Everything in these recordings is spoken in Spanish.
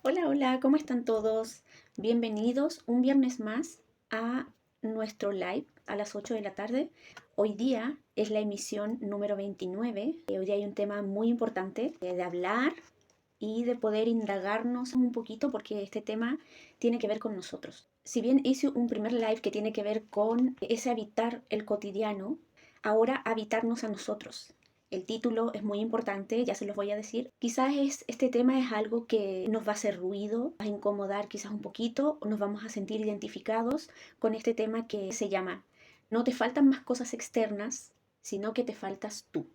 Hola, hola, ¿cómo están todos? Bienvenidos un viernes más a nuestro live a las 8 de la tarde. Hoy día es la emisión número 29. Hoy día hay un tema muy importante de hablar y de poder indagarnos un poquito porque este tema tiene que ver con nosotros. Si bien hice un primer live que tiene que ver con ese habitar el cotidiano, ahora habitarnos a nosotros. El título es muy importante, ya se los voy a decir. Quizás este tema es algo que nos va a hacer ruido, va a incomodar quizás un poquito, o nos vamos a sentir identificados con este tema que se llama No te faltan más cosas externas, sino que te faltas tú.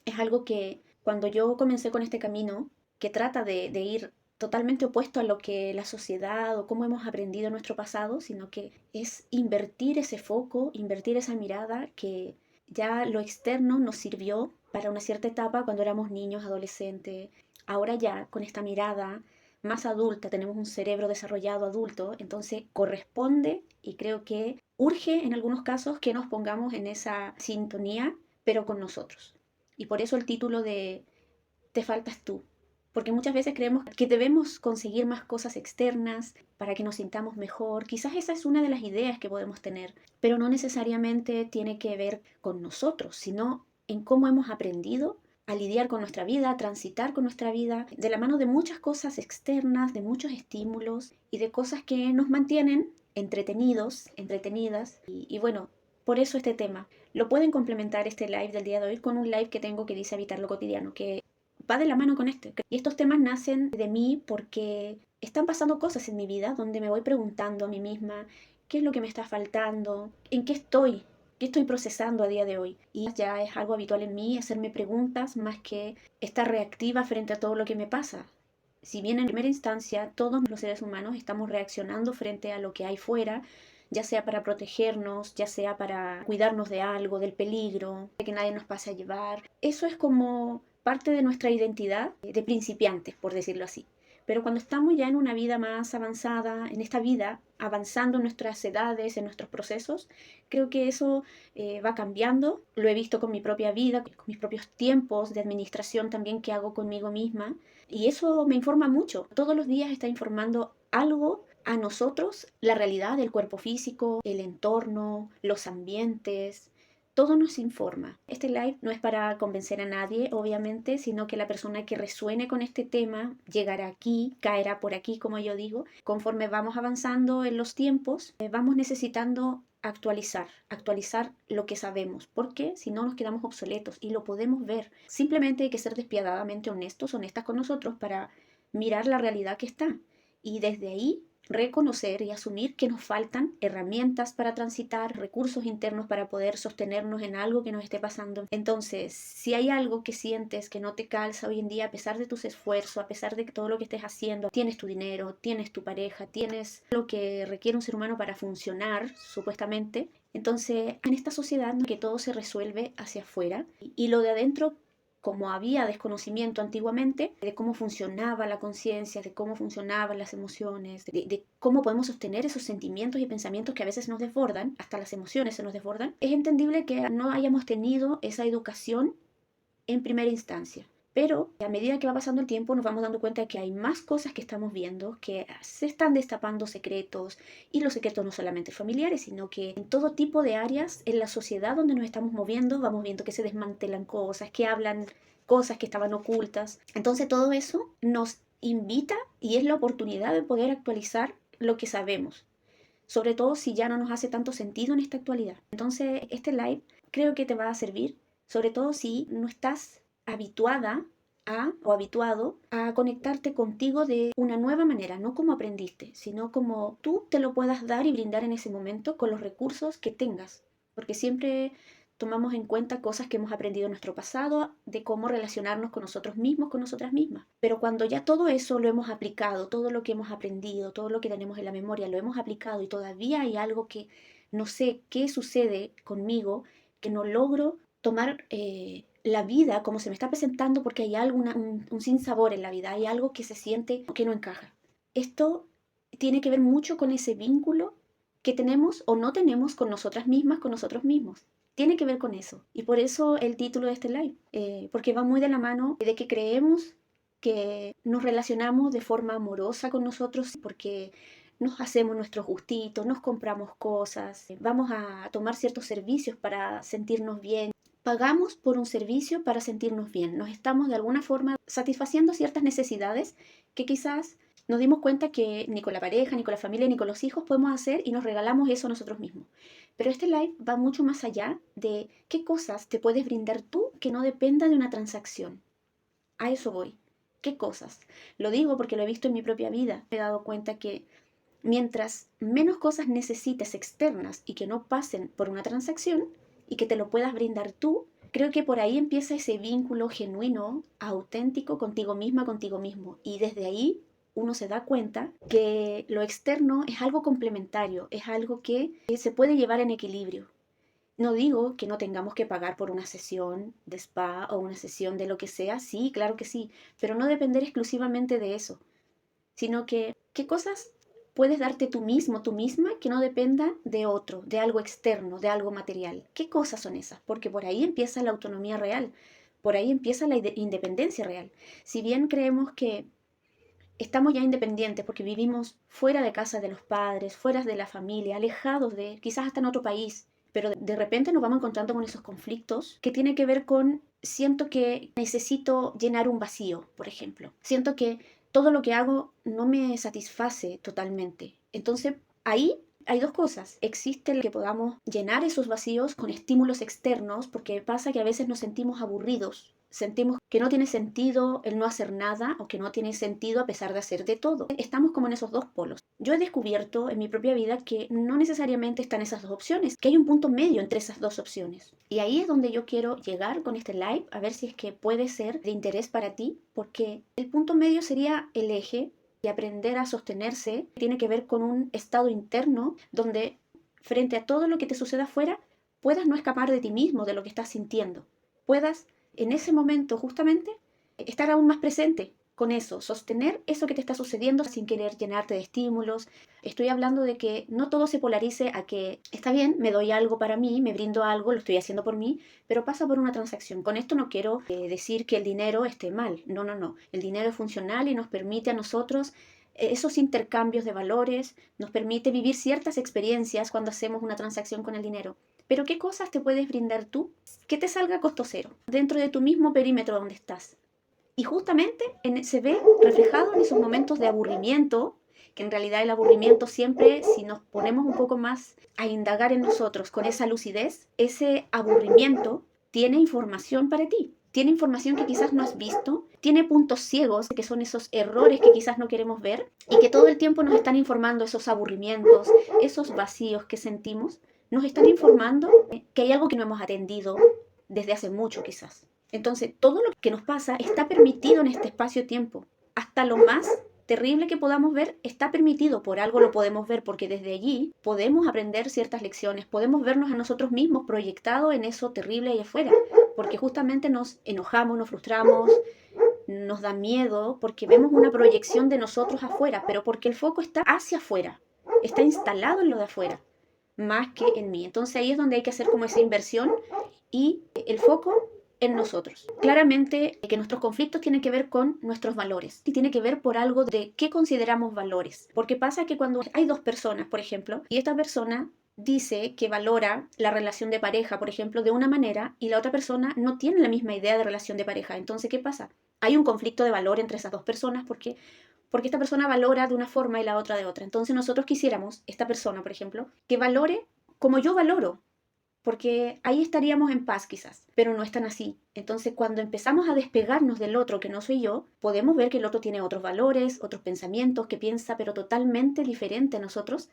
Es algo que cuando yo comencé con este camino, que trata de ir totalmente opuesto a lo que la sociedad o cómo hemos aprendido en nuestro pasado, sino que es invertir ese foco, invertir esa mirada que ya lo externo nos sirvió para una cierta etapa cuando éramos niños, adolescentes. Ahora ya con esta mirada más adulta, tenemos un cerebro desarrollado adulto, entonces corresponde y creo que urge en algunos casos que nos pongamos en esa sintonía, pero con nosotros. Y por eso el título de Te faltas tú. Porque muchas veces creemos que debemos conseguir más cosas externas para que nos sintamos mejor. Quizás esa es una de las ideas que podemos tener, pero no necesariamente tiene que ver con nosotros, sino en cómo hemos aprendido a lidiar con nuestra vida, a transitar con nuestra vida, de la mano de muchas cosas externas, de muchos estímulos y de cosas que nos mantienen entretenidos, entretenidas. Y bueno, por eso este tema. Lo pueden complementar este live del día de hoy con un live que tengo que dice Habitar lo cotidiano, que va de la mano con este. Y estos temas nacen de mí porque están pasando cosas en mi vida donde me voy preguntando a mí misma qué es lo que me está faltando, en qué estoy procesando a día de hoy. Y ya es algo habitual en mí hacerme preguntas más que estar reactiva frente a todo lo que me pasa. Si bien en primera instancia todos los seres humanos estamos reaccionando frente a lo que hay fuera, ya sea para protegernos, ya sea para cuidarnos de algo, del peligro, de que nadie nos pase a llevar. Eso es como parte de nuestra identidad de principiantes, por decirlo así. Pero cuando estamos ya en una vida más avanzada, en esta vida, avanzando en nuestras edades, en nuestros procesos, creo que eso va cambiando. Lo he visto con mi propia vida, con mis propios tiempos de administración también que hago conmigo misma. Y eso me informa mucho. Todos los días está informando algo a nosotros, la realidad del cuerpo físico, el entorno, los ambientes, todo nos informa. Este live no es para convencer a nadie, obviamente, sino que la persona que resuene con este tema llegará aquí, caerá por aquí, como yo digo. Conforme vamos avanzando en los tiempos, vamos necesitando actualizar lo que sabemos, porque si no nos quedamos obsoletos y lo podemos ver. Simplemente hay que ser despiadadamente honestos, honestas con nosotros para mirar la realidad que está y desde ahí reconocer y asumir que nos faltan herramientas para transitar, recursos internos para poder sostenernos en algo que nos esté pasando. Entonces, si hay algo que sientes que no te calza hoy en día, a pesar de tus esfuerzos, a pesar de todo lo que estés haciendo, tienes tu dinero, tienes tu pareja, tienes lo que requiere un ser humano para funcionar, supuestamente, entonces en esta sociedad que todo se resuelve hacia afuera y lo de adentro, como había desconocimiento antiguamente de cómo funcionaba la conciencia, de cómo funcionaban las emociones, de cómo podemos sostener esos sentimientos y pensamientos que a veces nos desbordan, hasta las emociones se nos desbordan, es entendible que no hayamos tenido esa educación en primera instancia. Pero a medida que va pasando el tiempo nos vamos dando cuenta de que hay más cosas que estamos viendo, que se están destapando secretos, y los secretos no solamente familiares, sino que en todo tipo de áreas en la sociedad donde nos estamos moviendo, vamos viendo que se desmantelan cosas, que hablan cosas que estaban ocultas. Entonces todo eso nos invita y es la oportunidad de poder actualizar lo que sabemos, sobre todo si ya no nos hace tanto sentido en esta actualidad. Entonces, este live creo que te va a servir, sobre todo si no estás habituada a o habituado a conectarte contigo de una nueva manera, no como aprendiste, sino como tú te lo puedas dar y brindar en ese momento con los recursos que tengas, porque siempre tomamos en cuenta cosas que hemos aprendido en nuestro pasado, de cómo relacionarnos con nosotros mismos, con nosotras mismas. Pero cuando ya todo eso lo hemos aplicado, todo lo que hemos aprendido, todo lo que tenemos en la memoria, lo hemos aplicado y todavía hay algo que no sé qué sucede conmigo, que no logro tomar la vida como se me está presentando porque hay algo, un sinsabor en la vida, hay algo que se siente que no encaja. Esto tiene que ver mucho con ese vínculo que tenemos o no tenemos con nosotras mismas, con nosotros mismos. Tiene que ver con eso. Y por eso el título de este live, porque va muy de la mano de que creemos que nos relacionamos de forma amorosa con nosotros porque nos hacemos nuestros gustitos, nos compramos cosas, vamos a tomar ciertos servicios para sentirnos bien. Pagamos por un servicio para sentirnos bien. Nos estamos de alguna forma satisfaciendo ciertas necesidades que quizás nos dimos cuenta que ni con la pareja, ni con la familia, ni con los hijos podemos hacer y nos regalamos eso a nosotros mismos. Pero este live va mucho más allá de qué cosas te puedes brindar tú que no dependa de una transacción. A eso voy. ¿Qué cosas? Lo digo porque lo he visto en mi propia vida. Me he dado cuenta que mientras menos cosas necesites externas y que no pasen por una transacción y que te lo puedas brindar tú, creo que por ahí empieza ese vínculo genuino, auténtico contigo misma, contigo mismo. Y desde ahí uno se da cuenta que lo externo es algo complementario, es algo que se puede llevar en equilibrio. No digo que no tengamos que pagar por una sesión de spa o una sesión de lo que sea, sí, claro que sí, pero no depender exclusivamente de eso, sino que qué cosas puedes darte tú mismo, tú misma, que no dependa de otro, de algo externo, de algo material. ¿Qué cosas son esas? Porque por ahí empieza la autonomía real, por ahí empieza la independencia real. Si bien creemos que estamos ya independientes porque vivimos fuera de casa de los padres, fuera de la familia, alejados de, quizás hasta en otro país, pero de repente nos vamos encontrando con esos conflictos que tienen que ver con, siento que necesito llenar un vacío, por ejemplo. Siento que todo lo que hago no me satisface totalmente. Entonces, ahí hay dos cosas. Existe el que podamos llenar esos vacíos con estímulos externos, porque pasa que a veces nos sentimos aburridos. Sentimos que no tiene sentido el no hacer nada o que no tiene sentido a pesar de hacer de todo. Estamos como en esos dos polos. Yo he descubierto en mi propia vida que no necesariamente están esas dos opciones, que hay un punto medio entre esas dos opciones. Y ahí es donde yo quiero llegar con este live, a ver si es que puede ser de interés para ti, porque el punto medio sería el eje y aprender a sostenerse. Tiene que ver con un estado interno donde frente a todo lo que te suceda afuera, puedas no escapar de ti mismo, de lo que estás sintiendo. Puedas en ese momento justamente estar aún más presente con eso, sostener eso que te está sucediendo sin querer llenarte de estímulos. Estoy hablando de que no todo se polarice a que está bien, me doy algo para mí, me brindo algo, lo estoy haciendo por mí, pero pasa por una transacción. Con esto no quiero decir que el dinero esté mal, no, no, no. El dinero es funcional y nos permite a nosotros esos intercambios de valores, nos permite vivir ciertas experiencias cuando hacemos una transacción con el dinero. Pero ¿qué cosas te puedes brindar tú que te salga a costo cero dentro de tu mismo perímetro donde estás? Y justamente se ve reflejado en esos momentos de aburrimiento, que en realidad el aburrimiento siempre, si nos ponemos un poco más a indagar en nosotros con esa lucidez, ese aburrimiento tiene información para ti. Tiene información que quizás no has visto, tiene puntos ciegos, que son esos errores que quizás no queremos ver y que todo el tiempo nos están informando esos aburrimientos, esos vacíos que sentimos, nos están informando que hay algo que no hemos atendido desde hace mucho quizás. Entonces, todo lo que nos pasa está permitido en este espacio-tiempo. Hasta lo más terrible que podamos ver está permitido, por algo lo podemos ver, porque desde allí podemos aprender ciertas lecciones, podemos vernos a nosotros mismos proyectados en eso terrible ahí afuera, porque justamente nos enojamos, nos frustramos, nos da miedo, porque vemos una proyección de nosotros afuera, pero porque el foco está hacia afuera, está instalado en lo de afuera, más que en mí. Entonces ahí es donde hay que hacer como esa inversión y el foco en nosotros. Claramente que nuestros conflictos tienen que ver con nuestros valores y tiene que ver por algo de qué consideramos valores. Porque pasa que cuando hay dos personas, por ejemplo, y esta persona dice que valora la relación de pareja, por ejemplo, de una manera y la otra persona no tiene la misma idea de relación de pareja. Entonces, ¿qué pasa? Hay un conflicto de valor entre esas dos personas porque esta persona valora de una forma y la otra de otra. Entonces nosotros quisiéramos, esta persona, por ejemplo, que valore como yo valoro, porque ahí estaríamos en paz quizás, pero no es tan así. Entonces cuando empezamos a despegarnos del otro que no soy yo, podemos ver que el otro tiene otros valores, otros pensamientos, que piensa pero totalmente diferente a nosotros,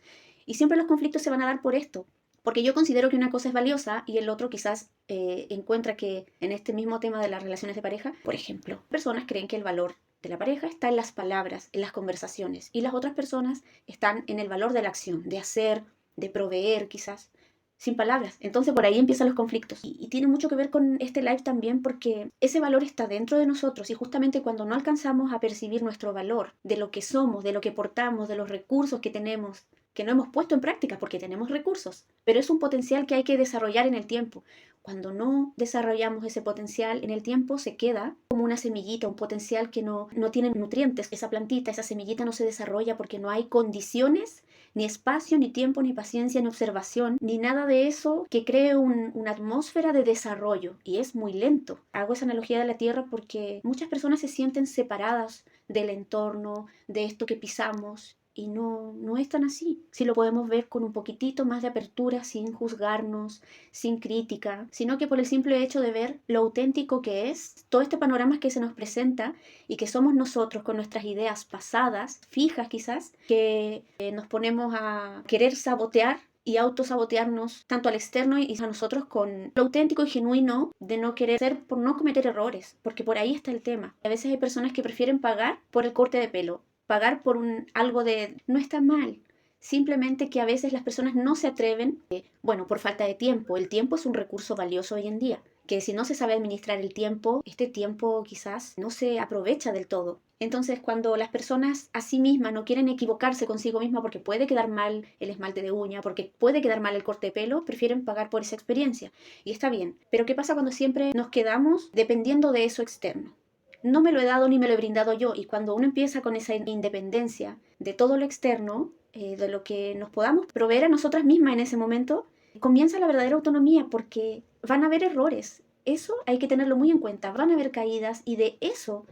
y siempre los conflictos se van a dar por esto, porque yo considero que una cosa es valiosa y el otro quizás encuentra que en este mismo tema de las relaciones de pareja, por ejemplo, personas creen que el valor de la pareja está en las palabras, en las conversaciones, y las otras personas están en el valor de la acción, de hacer, de proveer quizás, sin palabras. Entonces por ahí empiezan los conflictos. Y tiene mucho que ver con este live también porque ese valor está dentro de nosotros y justamente cuando no alcanzamos a percibir nuestro valor, de lo que somos, de lo que portamos, de los recursos que tenemos, que no hemos puesto en práctica porque tenemos recursos, pero es un potencial que hay que desarrollar en el tiempo. Cuando no desarrollamos ese potencial en el tiempo, se queda como una semillita, un potencial que no tiene nutrientes. Esa plantita, esa semillita no se desarrolla porque no hay condiciones, ni espacio, ni tiempo, ni paciencia, ni observación, ni nada de eso que cree una atmósfera de desarrollo. Y es muy lento. Hago esa analogía de la tierra porque muchas personas se sienten separadas del entorno, de esto que pisamos. Y no es tan así. Si lo podemos ver con un poquitito más de apertura, sin juzgarnos, sin crítica, sino que por el simple hecho de ver lo auténtico que es todo este panorama que se nos presenta y que somos nosotros con nuestras ideas pasadas, fijas quizás, que nos ponemos a querer sabotear y autosabotearnos tanto al externo y a nosotros con lo auténtico y genuino de no querer ser por no cometer errores, porque por ahí está el tema. A veces hay personas que prefieren pagar por el corte de pelo, pagar por algo de... no está mal, simplemente que a veces las personas no se atreven, bueno, por falta de tiempo. El tiempo es un recurso valioso hoy en día, que si no se sabe administrar el tiempo, este tiempo quizás no se aprovecha del todo. Entonces, cuando las personas a sí mismas no quieren equivocarse consigo misma porque puede quedar mal el esmalte de uña, porque puede quedar mal el corte de pelo, prefieren pagar por esa experiencia. Y está bien. Pero ¿qué pasa cuando siempre nos quedamos dependiendo de eso externo? No me lo he dado ni me lo he brindado yo. Y cuando uno empieza con esa independencia de todo lo externo, de lo que nos podamos proveer a nosotras mismas en ese momento, comienza la verdadera autonomía porque van a haber errores. Eso hay que tenerlo muy en cuenta. Van a haber caídas y de eso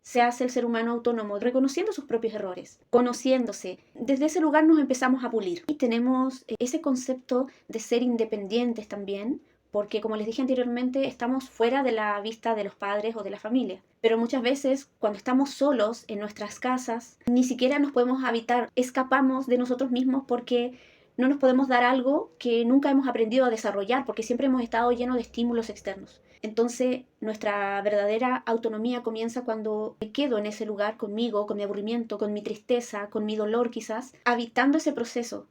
se hace el ser humano autónomo, reconociendo sus propios errores, conociéndose. Desde ese lugar nos empezamos a pulir. Y tenemos ese concepto de ser independientes también, porque como les dije anteriormente, estamos fuera de la vista de los padres o de la familia. Pero muchas veces, cuando estamos solos en nuestras casas, ni siquiera nos podemos habitar, escapamos de nosotros mismos porque no nos podemos dar algo que nunca hemos aprendido a desarrollar, porque siempre hemos estado llenos de estímulos externos. Entonces, nuestra verdadera autonomía comienza cuando me quedo en ese lugar conmigo, con mi aburrimiento, con mi tristeza, con mi dolor quizás, habitando ese proceso,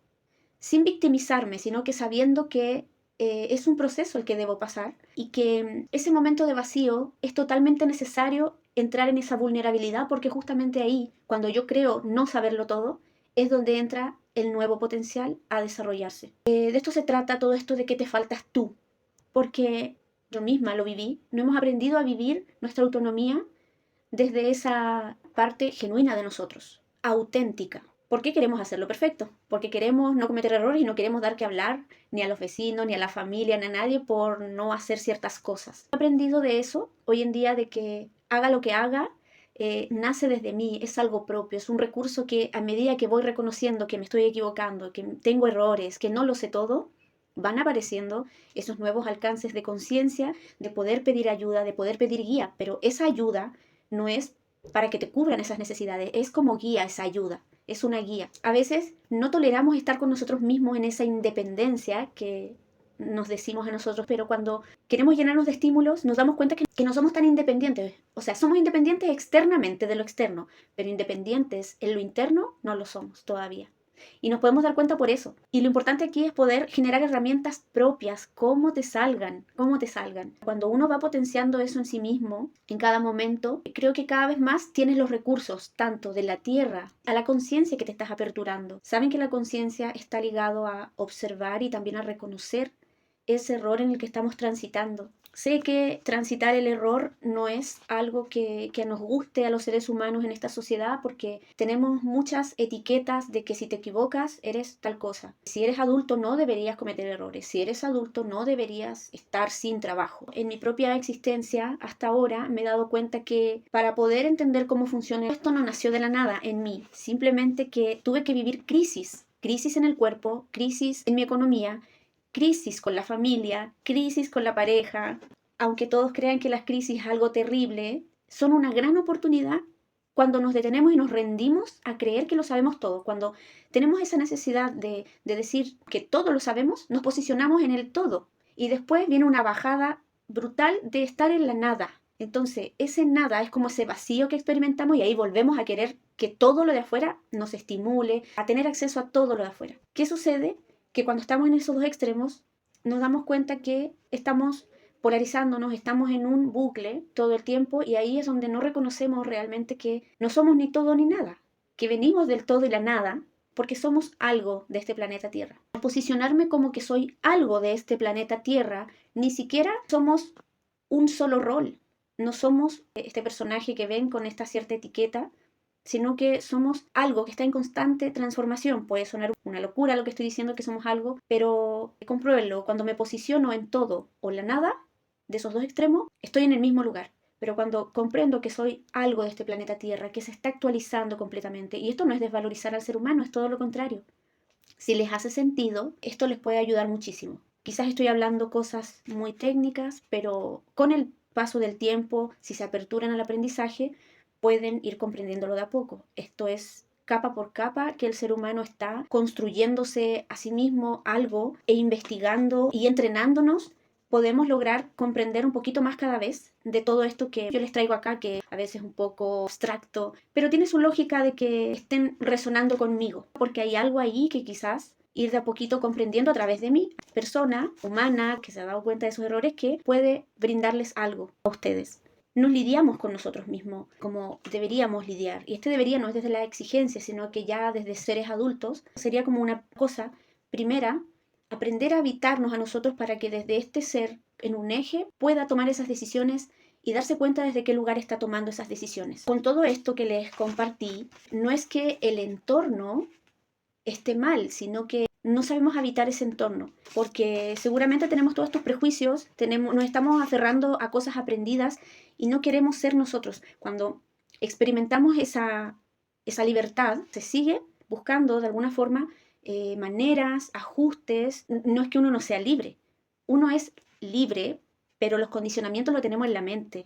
sin victimizarme, sino que sabiendo que es un proceso el que debo pasar y que ese momento de vacío es totalmente necesario entrar en esa vulnerabilidad porque justamente ahí, cuando yo creo no saberlo todo, es donde entra el nuevo potencial a desarrollarse. De esto se trata todo esto de que te faltas tú, porque yo misma lo viví, no hemos aprendido a vivir nuestra autonomía desde esa parte genuina de nosotros, auténtica. ¿Por qué queremos hacerlo perfecto? Porque queremos no cometer errores y no queremos dar que hablar ni a los vecinos, ni a la familia, ni a nadie por no hacer ciertas cosas. He aprendido de eso hoy en día, de que haga lo que haga, nace desde mí, es algo propio, es un recurso que a medida que voy reconociendo que me estoy equivocando, que tengo errores, que no lo sé todo, van apareciendo esos nuevos alcances de conciencia, de poder pedir ayuda, de poder pedir guía, pero esa ayuda no es para que te cubran esas necesidades, es como guía esa ayuda, es una guía. A veces no toleramos estar con nosotros mismos en esa independencia que nos decimos a nosotros, pero cuando queremos llenarnos de estímulos nos damos cuenta que no somos tan independientes. O sea, somos independientes externamente de lo externo, pero independientes en lo interno no lo somos todavía. Y nos podemos dar cuenta por eso. Y lo importante aquí es poder generar herramientas propias, cómo te salgan, cómo te salgan. Cuando uno va potenciando eso en sí mismo, en cada momento, creo que cada vez más tienes los recursos, tanto de la tierra a la conciencia que te estás aperturando. Saben que la conciencia está ligado a observar y también a reconocer ese error en el que estamos transitando. Sé que transitar el error no es algo que nos guste a los seres humanos en esta sociedad porque tenemos muchas etiquetas de que si te equivocas eres tal cosa. Si eres adulto no deberías cometer errores. Si eres adulto no deberías estar sin trabajo. En mi propia existencia hasta ahora me he dado cuenta que para poder entender cómo funciona esto no nació de la nada en mí. Simplemente que tuve que vivir crisis. Crisis en el cuerpo, crisis en mi economía, crisis con la familia, crisis con la pareja. Aunque todos crean que las crisis es algo terrible, son una gran oportunidad cuando nos detenemos y nos rendimos a creer que lo sabemos todo. Cuando tenemos esa necesidad de decir que todo lo sabemos, nos posicionamos en el todo. Y después viene una bajada brutal de estar en la nada. Entonces, ese nada es como ese vacío que experimentamos y ahí volvemos a querer que todo lo de afuera nos estimule, a tener acceso a todo lo de afuera. ¿Qué sucede? Que cuando estamos en esos dos extremos nos damos cuenta que estamos polarizándonos, estamos en un bucle todo el tiempo y ahí es donde no reconocemos realmente que no somos ni todo ni nada, que venimos del todo y la nada, porque somos algo de este planeta Tierra. Posicionarme como que soy algo de este planeta Tierra, ni siquiera somos un solo rol. No somos este personaje que ven con esta cierta etiqueta, sino que somos algo que está en constante transformación. Puede sonar una locura lo que estoy diciendo, que somos algo, pero compruébenlo. Cuando me posiciono en todo o la nada, de esos dos extremos, estoy en el mismo lugar. Pero cuando comprendo que soy algo de este planeta Tierra, que se está actualizando completamente, y esto no es desvalorizar al ser humano, es todo lo contrario. Si les hace sentido, esto les puede ayudar muchísimo. Quizás estoy hablando cosas muy técnicas, pero con el paso del tiempo, si se aperturan al aprendizaje, pueden ir comprendiéndolo de a poco. Esto es capa por capa que el ser humano está construyéndose a sí mismo algo e investigando y entrenándonos. Podemos lograr comprender un poquito más cada vez de todo esto que yo les traigo acá, que a veces es un poco abstracto, pero tiene su lógica de que estén resonando conmigo, porque hay algo ahí que quizás ir de a poquito comprendiendo a través de mí, persona humana que se ha dado cuenta de sus errores, que puede brindarles algo a ustedes. Nos lidiamos con nosotros mismos como deberíamos lidiar. Y este debería no es desde la exigencia, sino que ya desde seres adultos sería como una cosa primera, aprender a habitarnos a nosotros para que desde este ser en un eje pueda tomar esas decisiones y darse cuenta desde qué lugar está tomando esas decisiones. Con todo esto que les compartí, no es que el entorno esté mal, sino que no sabemos habitar ese entorno, porque seguramente tenemos todos estos prejuicios, nos estamos aferrando a cosas aprendidas y no queremos ser nosotros. Cuando experimentamos esa libertad, se sigue buscando de alguna forma maneras, ajustes. No es que uno no sea libre, uno es libre, pero los condicionamientos lo tenemos en la mente.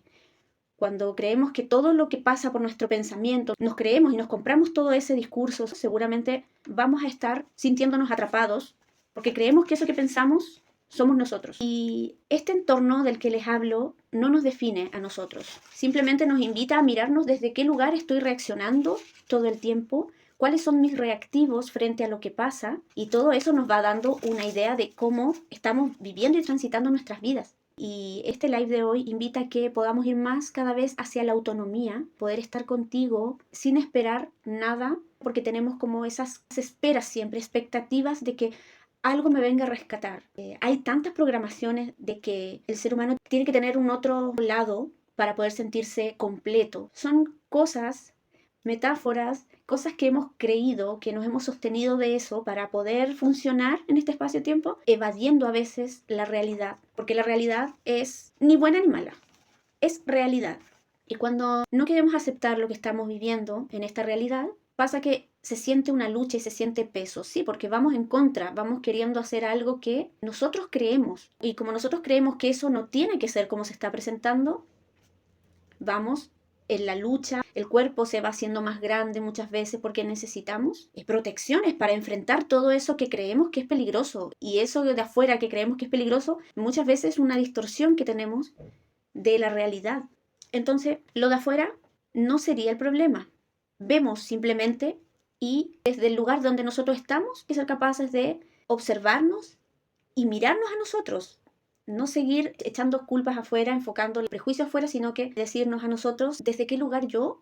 Cuando creemos que todo lo que pasa por nuestro pensamiento, nos creemos y nos compramos todo ese discurso, seguramente vamos a estar sintiéndonos atrapados porque creemos que eso que pensamos somos nosotros. Y este entorno del que les hablo no nos define a nosotros. Simplemente nos invita a mirarnos desde qué lugar estoy reaccionando todo el tiempo, cuáles son mis reactivos frente a lo que pasa, y todo eso nos va dando una idea de cómo estamos viviendo y transitando nuestras vidas. Y este live de hoy invita a que podamos ir más cada vez hacia la autonomía, poder estar contigo sin esperar nada, porque tenemos como esas esperas siempre, expectativas de que algo me venga a rescatar. Hay tantas programaciones de que el ser humano tiene que tener un otro lado para poder sentirse completo. Son cosas, metáforas, cosas que hemos creído, que nos hemos sostenido de eso para poder funcionar en este espacio-tiempo, evadiendo a veces la realidad, porque la realidad es ni buena ni mala, es realidad. Y cuando no queremos aceptar lo que estamos viviendo en esta realidad, pasa que se siente una lucha y se siente peso, sí, porque vamos en contra, vamos queriendo hacer algo que nosotros creemos. Y como nosotros creemos que eso no tiene que ser como se está presentando, vamos en la lucha, el cuerpo se va haciendo más grande muchas veces porque necesitamos protecciones para enfrentar todo eso que creemos que es peligroso. Y eso de afuera que creemos que es peligroso, muchas veces es una distorsión que tenemos de la realidad. Entonces, lo de afuera no sería el problema. Vemos simplemente y desde el lugar donde nosotros estamos, que ser capaces de observarnos y mirarnos a nosotros. No seguir echando culpas afuera, enfocando el prejuicio afuera, sino que decirnos a nosotros desde qué lugar yo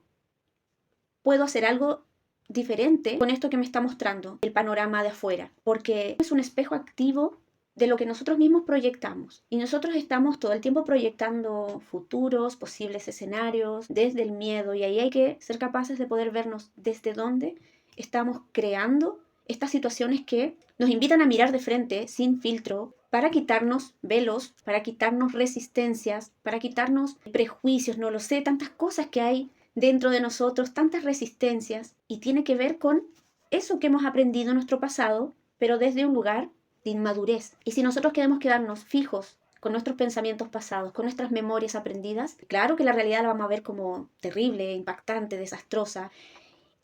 puedo hacer algo diferente con esto que me está mostrando el panorama de afuera, porque es un espejo activo de lo que nosotros mismos proyectamos. Y nosotros estamos todo el tiempo proyectando futuros, posibles escenarios, desde el miedo, y ahí hay que ser capaces de poder vernos desde dónde estamos creando estas situaciones que nos invitan a mirar de frente, sin filtro, para quitarnos velos, para quitarnos resistencias, para quitarnos prejuicios, no lo sé, tantas cosas que hay dentro de nosotros, tantas resistencias, y tiene que ver con eso que hemos aprendido en nuestro pasado, pero desde un lugar de inmadurez. Y si nosotros queremos quedarnos fijos con nuestros pensamientos pasados, con nuestras memorias aprendidas, claro que la realidad la vamos a ver como terrible, impactante, desastrosa.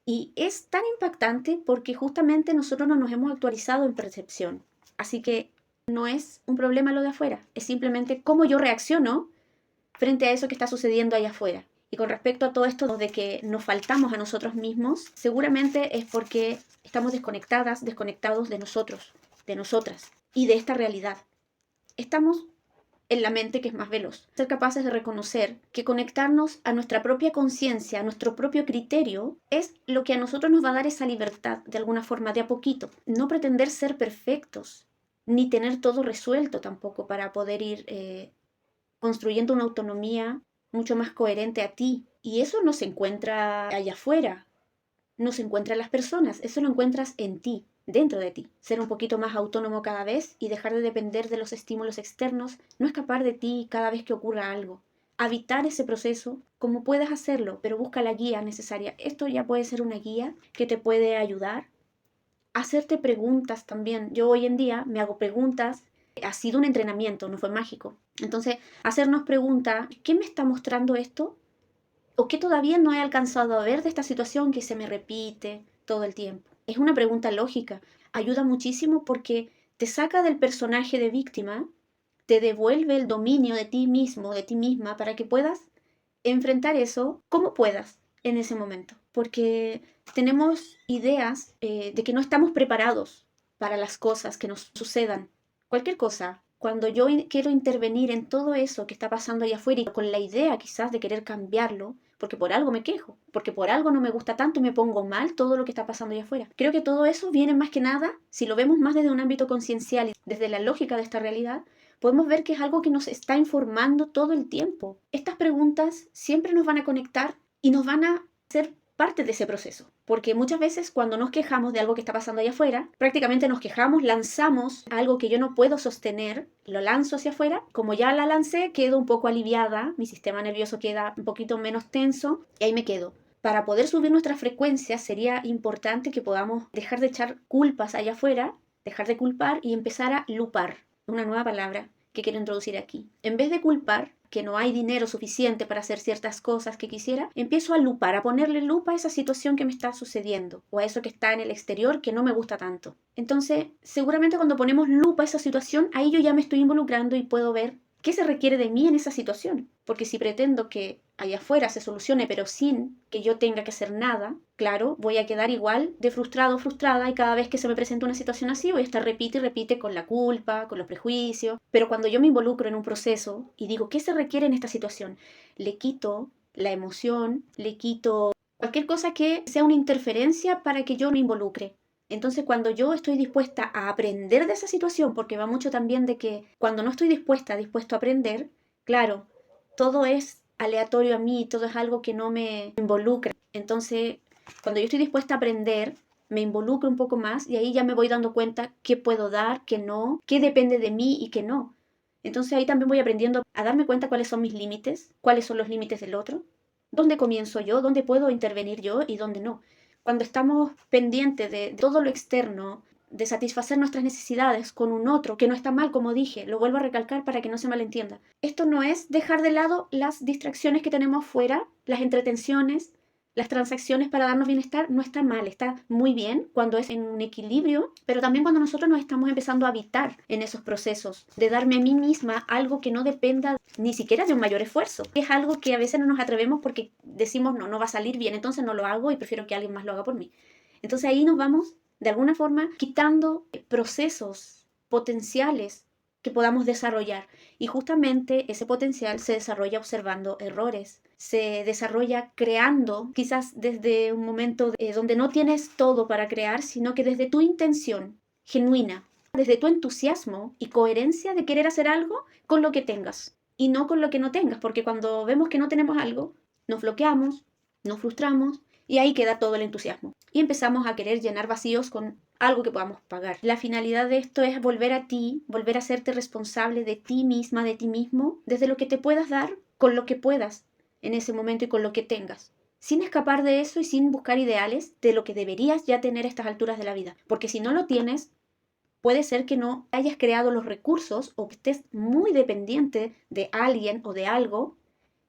Y es tan impactante porque justamente nosotros no nos hemos actualizado en percepción. Así que no es un problema lo de afuera, es simplemente cómo yo reacciono frente a eso que está sucediendo allá afuera. Y con respecto a todo esto de que nos faltamos a nosotros mismos, seguramente es porque estamos desconectados de nosotros, de nosotras y de esta realidad. Estamos en la mente que es más veloz. Ser capaces de reconocer que conectarnos a nuestra propia conciencia, a nuestro propio criterio, es lo que a nosotros nos va a dar esa libertad, de alguna forma, de a poquito. No pretender ser perfectos, ni tener todo resuelto tampoco para poder ir construyendo una autonomía mucho más coherente a ti. Y eso no se encuentra allá afuera, no se encuentra en las personas, eso lo encuentras en ti, dentro de ti. Ser un poquito más autónomo cada vez y dejar de depender de los estímulos externos, no escapar de ti cada vez que ocurra algo. Habitar ese proceso como puedas hacerlo, pero busca la guía necesaria. Esto ya puede ser una guía que te puede ayudar. Hacerte preguntas también. Yo hoy en día me hago preguntas. Ha sido un entrenamiento, no fue mágico. Entonces, hacernos preguntas, ¿qué me está mostrando esto? ¿O qué todavía no he alcanzado a ver de esta situación que se me repite todo el tiempo? Es una pregunta lógica. Ayuda muchísimo porque te saca del personaje de víctima, te devuelve el dominio de ti mismo, de ti misma, para que puedas enfrentar eso como puedas en ese momento. Porque tenemos ideas de que no estamos preparados para las cosas que nos sucedan. Cualquier cosa. Cuando yo quiero intervenir en todo eso que está pasando allá afuera y con la idea quizás de querer cambiarlo, porque por algo me quejo, porque por algo no me gusta tanto y me pongo mal todo lo que está pasando allá afuera. Creo que todo eso viene más que nada, si lo vemos más desde un ámbito conciencial y desde la lógica de esta realidad, podemos ver que es algo que nos está informando todo el tiempo. Estas preguntas siempre nos van a conectar y nos van a ser parte de ese proceso. Porque muchas veces cuando nos quejamos de algo que está pasando allá afuera, prácticamente nos quejamos, lanzamos algo que yo no puedo sostener, lo lanzo hacia afuera. Como ya la lancé, quedo un poco aliviada, mi sistema nervioso queda un poquito menos tenso y ahí me quedo. Para poder subir nuestra frecuencia sería importante que podamos dejar de echar culpas allá afuera, dejar de culpar y empezar a lupar, una nueva palabra que quiero introducir aquí. En vez de culpar, que no hay dinero suficiente para hacer ciertas cosas que quisiera, empiezo a lupar, a ponerle lupa a esa situación que me está sucediendo o a eso que está en el exterior que no me gusta tanto. Entonces, seguramente cuando ponemos lupa a esa situación, ahí yo ya me estoy involucrando y puedo ver qué se requiere de mí en esa situación. Porque si pretendo que allá afuera se solucione, pero sin que yo tenga que hacer nada, claro, voy a quedar igual de frustrado o frustrada y cada vez que se me presenta una situación así voy a estar repite y repite con la culpa, con los prejuicios. Pero cuando yo me involucro en un proceso y digo, ¿qué se requiere en esta situación? Le quito la emoción, le quito cualquier cosa que sea una interferencia para que yo me involucre. Entonces, cuando yo estoy dispuesta a aprender de esa situación, porque va mucho también de que cuando no estoy dispuesto a aprender, claro, todo es aleatorio a mí, todo es algo que no me involucra. Entonces, cuando yo estoy dispuesta a aprender, me involucro un poco más y ahí ya me voy dando cuenta qué puedo dar, qué no, qué depende de mí y qué no. Entonces ahí también voy aprendiendo a darme cuenta cuáles son mis límites, cuáles son los límites del otro, dónde comienzo yo, dónde puedo intervenir yo y dónde no. Cuando estamos pendientes de todo lo externo, de satisfacer nuestras necesidades con un otro, que no está mal, como dije, lo vuelvo a recalcar para que no se malentienda. Esto no es dejar de lado las distracciones que tenemos fuera, las entretenciones, las transacciones para darnos bienestar, no está mal, está muy bien cuando es en un equilibrio, pero también cuando nosotros nos estamos empezando a habitar en esos procesos, de darme a mí misma algo que no dependa ni siquiera de un mayor esfuerzo. Es algo que a veces no nos atrevemos porque decimos, no, no va a salir bien, entonces no lo hago y prefiero que alguien más lo haga por mí. Entonces ahí nos vamos, de alguna forma, quitando procesos potenciales que podamos desarrollar. Y justamente ese potencial se desarrolla observando errores, se desarrolla creando, quizás desde un momento donde no tienes todo para crear, sino que desde tu intención genuina, desde tu entusiasmo y coherencia de querer hacer algo con lo que tengas y no con lo que no tengas, porque cuando vemos que no tenemos algo, nos bloqueamos, nos frustramos y ahí queda todo el entusiasmo. Y empezamos a querer llenar vacíos con algo que podamos pagar. La finalidad de esto es volver a ti, volver a hacerte responsable de ti misma, de ti mismo, desde lo que te puedas dar, con lo que puedas en ese momento y con lo que tengas. Sin escapar de eso y sin buscar ideales de lo que deberías ya tener a estas alturas de la vida. Porque si no lo tienes, puede ser que no hayas creado los recursos o que estés muy dependiente de alguien o de algo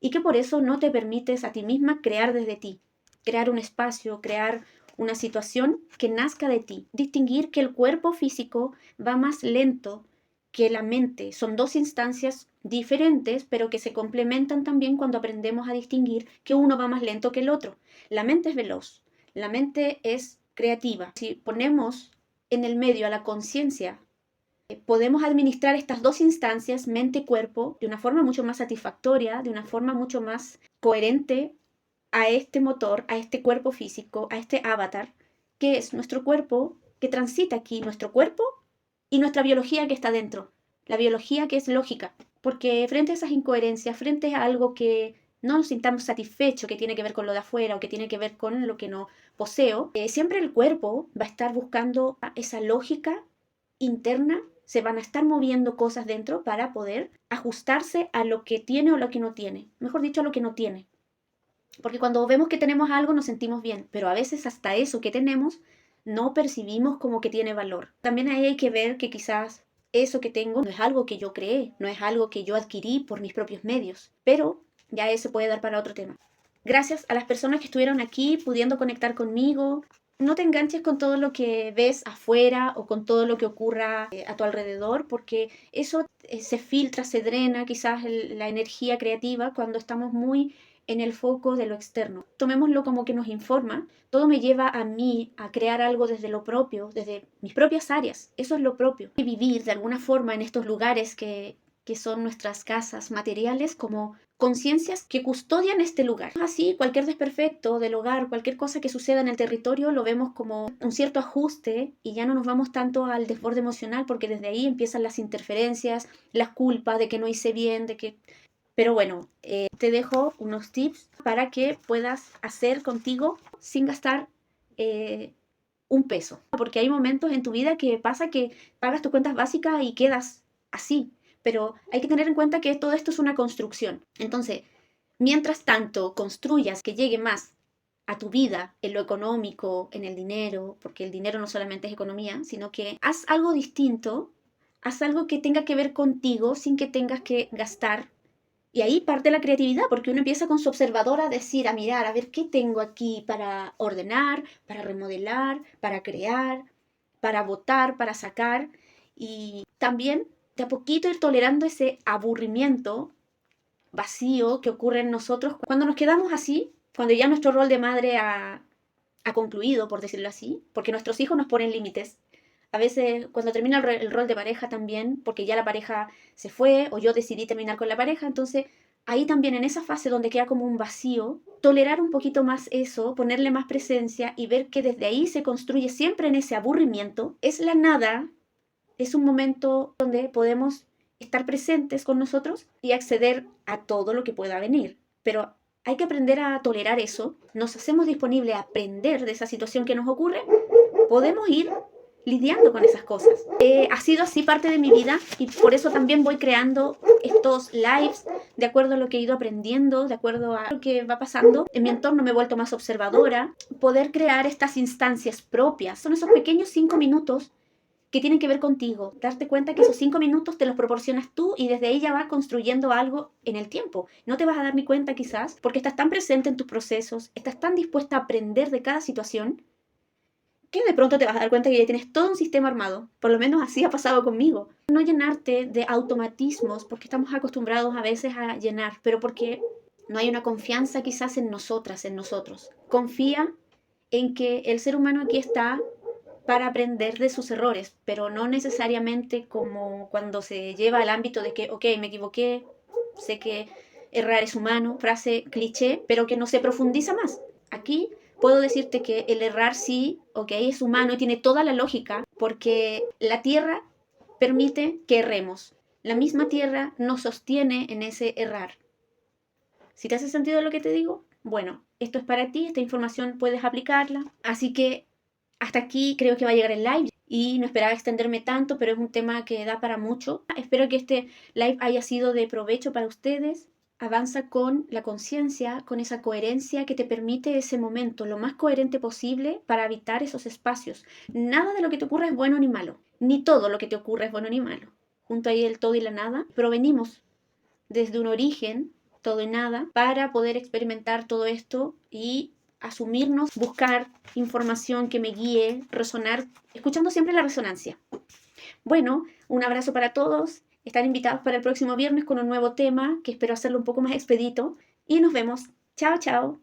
y que por eso no te permites a ti misma crear desde ti, crear un espacio, crear una situación que nazca de ti. Distinguir que el cuerpo físico va más lento que la mente. Son dos instancias diferentes, pero que se complementan también cuando aprendemos a distinguir que uno va más lento que el otro. La mente es veloz, la mente es creativa. Si ponemos en el medio a la conciencia podemos administrar estas dos instancias, mente-cuerpo, de una forma mucho más satisfactoria, de una forma mucho más coherente a este motor, a este cuerpo físico, a este avatar, que es nuestro cuerpo, que transita aquí, nuestro cuerpo y nuestra biología que está dentro, la biología que es lógica, porque frente a esas incoherencias, frente a algo que no nos sintamos satisfechos, que tiene que ver con lo de afuera o que tiene que ver con lo que no poseo, siempre el cuerpo va a estar buscando esa lógica interna, se van a estar moviendo cosas dentro para poder ajustarse a lo que tiene o lo que no tiene, mejor dicho, a lo que no tiene. Porque cuando vemos que tenemos algo nos sentimos bien, pero a veces hasta eso que tenemos no percibimos como que tiene valor. También ahí hay que ver que quizás eso que tengo no es algo que yo creé, no es algo que yo adquirí por mis propios medios, pero ya eso puede dar para otro tema. Gracias a las personas que estuvieron aquí pudiendo conectar conmigo. No te enganches con todo lo que ves afuera o con todo lo que ocurra a tu alrededor, porque eso se filtra, se drena quizás la energía creativa cuando estamos muy en el foco de lo externo. Tomémoslo como que nos informa. Todo me lleva a mí a crear algo desde lo propio, desde mis propias áreas. Eso es lo propio. Y vivir de alguna forma en estos lugares que son nuestras casas materiales, como conciencias que custodian este lugar. Así, cualquier desperfecto del hogar, cualquier cosa que suceda en el territorio, lo vemos como un cierto ajuste y ya no nos vamos tanto al desborde emocional, porque desde ahí empiezan las interferencias, las culpas de que no hice bien, de que... Pero bueno, te dejo unos tips para que puedas hacer contigo sin gastar un peso. Porque hay momentos en tu vida que pasa que pagas tus cuentas básicas y quedas así. Pero hay que tener en cuenta que todo esto es una construcción. Entonces, mientras tanto construyas que llegue más a tu vida en lo económico, en el dinero, porque el dinero no solamente es economía, sino que haz algo distinto, haz algo que tenga que ver contigo sin que tengas que gastar. Y ahí parte la creatividad, porque uno empieza con su observador a decir, a mirar, a ver qué tengo aquí para ordenar, para remodelar, para crear, para botar, para sacar. Y también de a poquito ir tolerando ese aburrimiento vacío que ocurre en nosotros cuando nos quedamos así, cuando ya nuestro rol de madre ha concluido, por decirlo así, porque nuestros hijos nos ponen límites. A veces cuando termina el rol de pareja también, porque ya la pareja se fue o yo decidí terminar con la pareja, entonces ahí también en esa fase donde queda como un vacío, tolerar un poquito más eso, ponerle más presencia y ver que desde ahí se construye siempre en ese aburrimiento, es la nada, es un momento donde podemos estar presentes con nosotros y acceder a todo lo que pueda venir. Pero hay que aprender a tolerar eso, nos hacemos disponibles a aprender de esa situación que nos ocurre, podemos ir lidiando con esas cosas. Ha sido así parte de mi vida y por eso también voy creando estos lives de acuerdo a lo que he ido aprendiendo, de acuerdo a lo que va pasando. En mi entorno me he vuelto más observadora. Poder crear estas instancias propias son esos pequeños 5 minutos que tienen que ver contigo. Darte cuenta que esos 5 minutos te los proporcionas tú y desde ahí ya vas construyendo algo en el tiempo. No te vas a dar ni cuenta quizás porque estás tan presente en tus procesos, estás tan dispuesta a aprender de cada situación que de pronto te vas a dar cuenta que ya tienes todo un sistema armado. Por lo menos así ha pasado conmigo. No llenarte de automatismos porque estamos acostumbrados a veces a llenar, pero porque no hay una confianza quizás en nosotras, en nosotros. Confía en que el ser humano aquí está para aprender de sus errores, pero no necesariamente como cuando se lleva al ámbito de que, ok, me equivoqué, sé que errar es humano, frase cliché, pero que no se profundiza más. Aquí puedo decirte que el errar sí, ok, es humano y tiene toda la lógica, porque la tierra permite que erremos. La misma tierra nos sostiene en ese errar. Si te hace sentido lo que te digo, bueno, esto es para ti, esta información puedes aplicarla. Así que hasta aquí creo que va a llegar el live y no esperaba extenderme tanto, pero es un tema que da para mucho. Espero que este live haya sido de provecho para ustedes. Avanza con la conciencia, con esa coherencia que te permite ese momento lo más coherente posible para habitar esos espacios. Nada de lo que te ocurra es bueno ni malo, ni todo lo que te ocurra es bueno ni malo. Junto ahí el todo y la nada, provenimos desde un origen, todo y nada, para poder experimentar todo esto y asumirnos, buscar información que me guíe, resonar, escuchando siempre la resonancia. Bueno, un abrazo para todos. Están invitados para el próximo viernes con un nuevo tema que espero hacerlo un poco más expedito. Y nos vemos. Chao, chao.